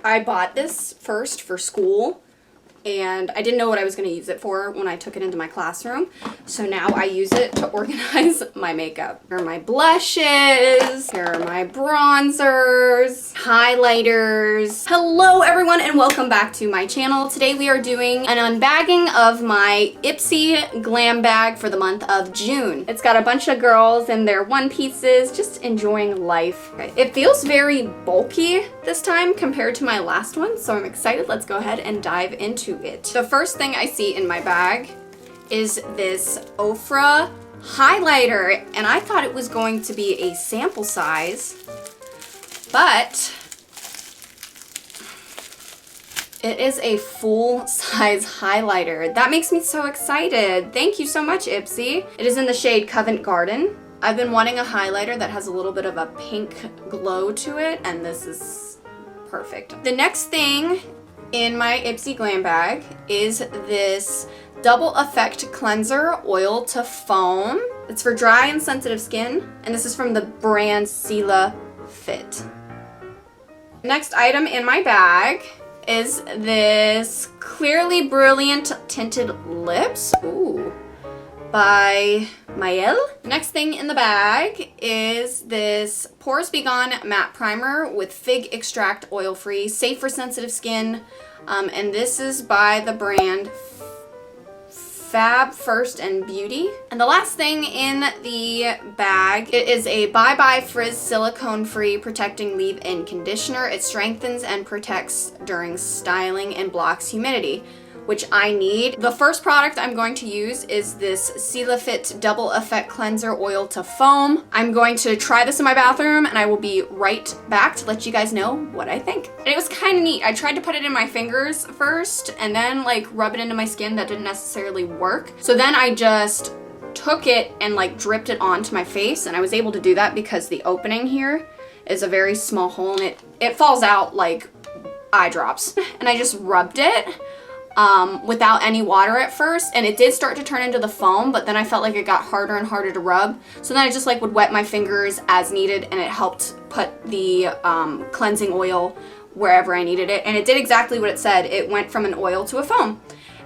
I bought this first for school, and I didn't know what I was going to use it for when I took it into my classroom. So now I use it to organize my makeup. Here are my blushes, here are my bronzers, highlighters. Hello everyone and welcome back to my channel. Today we are doing an unbagging of my Ipsy Glam bag for the month of June. It's got a bunch of girls in their one pieces, just enjoying life. Okay. It feels very bulky this time compared to my last one, so I'm excited. Let's go ahead and dive into it. The first thing I see in my bag is this Ofra highlighter, and I thought it was going to be a sample size, but it is a full-size highlighter. That makes me so excited. Thank you so much, Ipsy. It is in the shade Covent Garden. I've been wanting a highlighter that has a little bit of a pink glow to it, and this is perfect. The next thing in my Ipsy Glam bag is this Double Effect Cleanser Oil to Foam. It's for dry and sensitive skin, and this is from the brand Sela Fit. Next item in my bag is this Clearly Brilliant Tinted Lips. Ooh. By Mael. Next thing in the bag is this Pores Be Gone Matte Primer with Fig Extract Oil Free, safe for sensitive skin, and this is by the brand Fab First and Beauty. And the last thing in the bag, it is a Bye Bye Frizz Silicone Free Protecting Leave-In Conditioner. It strengthens and protects during styling and blocks humidity, which I need. The first product I'm going to use is this Sela Fit Double Effect Cleanser Oil to Foam. I'm going to try this in my bathroom and I will be right back to let you guys know what I think. And it was kind of neat. I tried to put it in my fingers first and then like rub it into my skin. That didn't necessarily work. So then I just took it and like dripped it onto my face, and I was able to do that because the opening here is a very small hole and it falls out like eye drops. And I just rubbed it without any water at first, and it did start to turn into the foam, but then I felt like it got harder and harder to rub. So then I just like would wet my fingers as needed, and it helped put the cleansing oil wherever I needed it. And it did exactly what it said. It went from an oil to a foam.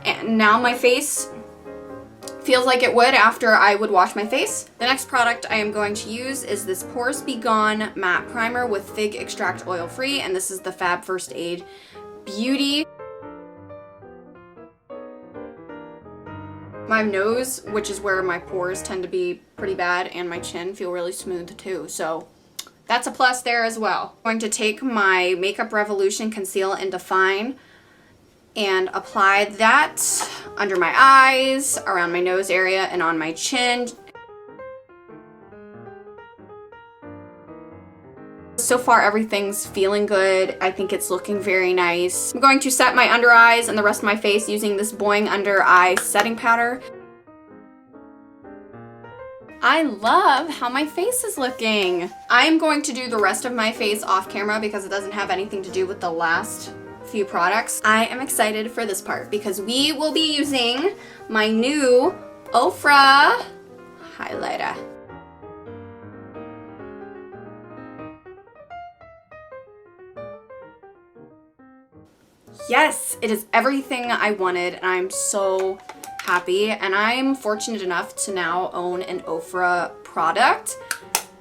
And now my face feels like it would after I would wash my face. The next product I am going to use is this Pores Be Gone Matte Primer with Fig Extract Oil Free, and this is the Fab First Aid Beauty. My nose, which is where my pores tend to be pretty bad, and my chin feel really smooth too, so that's a plus there as well. I'm going to take my Makeup Revolution Conceal and Define and apply that under my eyes, around my nose area, and on my chin. So far everything's feeling good. I think it's looking very nice. I'm going to set my under eyes and the rest of my face using this Boing Under Eye setting powder. I love how my face is looking. I am going to do the rest of my face off camera because it doesn't have anything to do with the last few products. I am excited for this part because we will be using my new Ofra highlighter. Yes, it is everything I wanted, and I'm so happy. And I'm fortunate enough to now own an Ofra product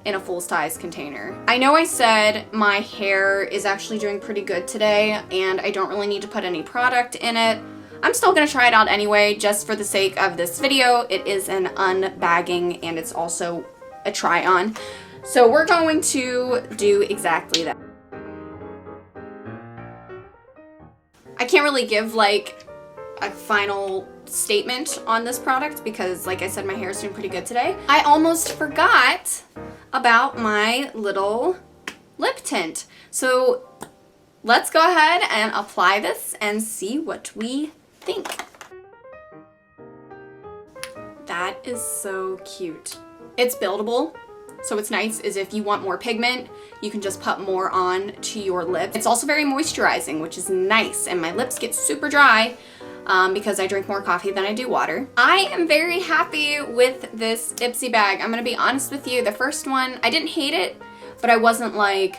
in a full-size container. I know I said my hair is actually doing pretty good today, and I don't really need to put any product in it. I'm still gonna try it out anyway, just for the sake of this video. It is an unbagging, and it's also a try-on. So we're going to do exactly that. I can't really give like a final statement on this product because, like I said, my hair is doing pretty good today. I almost forgot about my little lip tint. So let's go ahead and apply this and see what we think. That is so cute. It's buildable. So what's nice is if you want more pigment, you can just put more on to your lips. It's also very moisturizing, which is nice, and my lips get super dry because I drink more coffee than I do water. I am very happy with this Ipsy bag. I'm gonna be honest with you, the first one, I didn't hate it, but I wasn't like,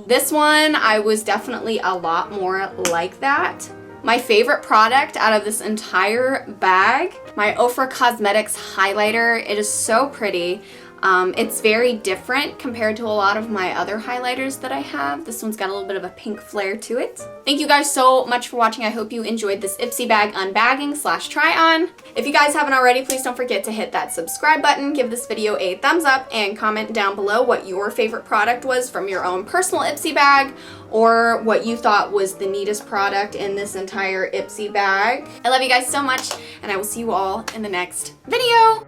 This one, I was definitely a lot more like that. My favorite product out of this entire bag, my Ofra Cosmetics highlighter. It is so pretty. It's very different compared to a lot of my other highlighters that I have. This one's got a little bit of a pink flare to it. Thank you guys so much for watching. I hope you enjoyed this Ipsy bag unbagging / try on. If you guys haven't already, please don't forget to hit that subscribe button, give this video a thumbs up, and comment down below what your favorite product was from your own personal Ipsy bag, or what you thought was the neatest product in this entire Ipsy bag. I love you guys so much, and I will see you all in the next video.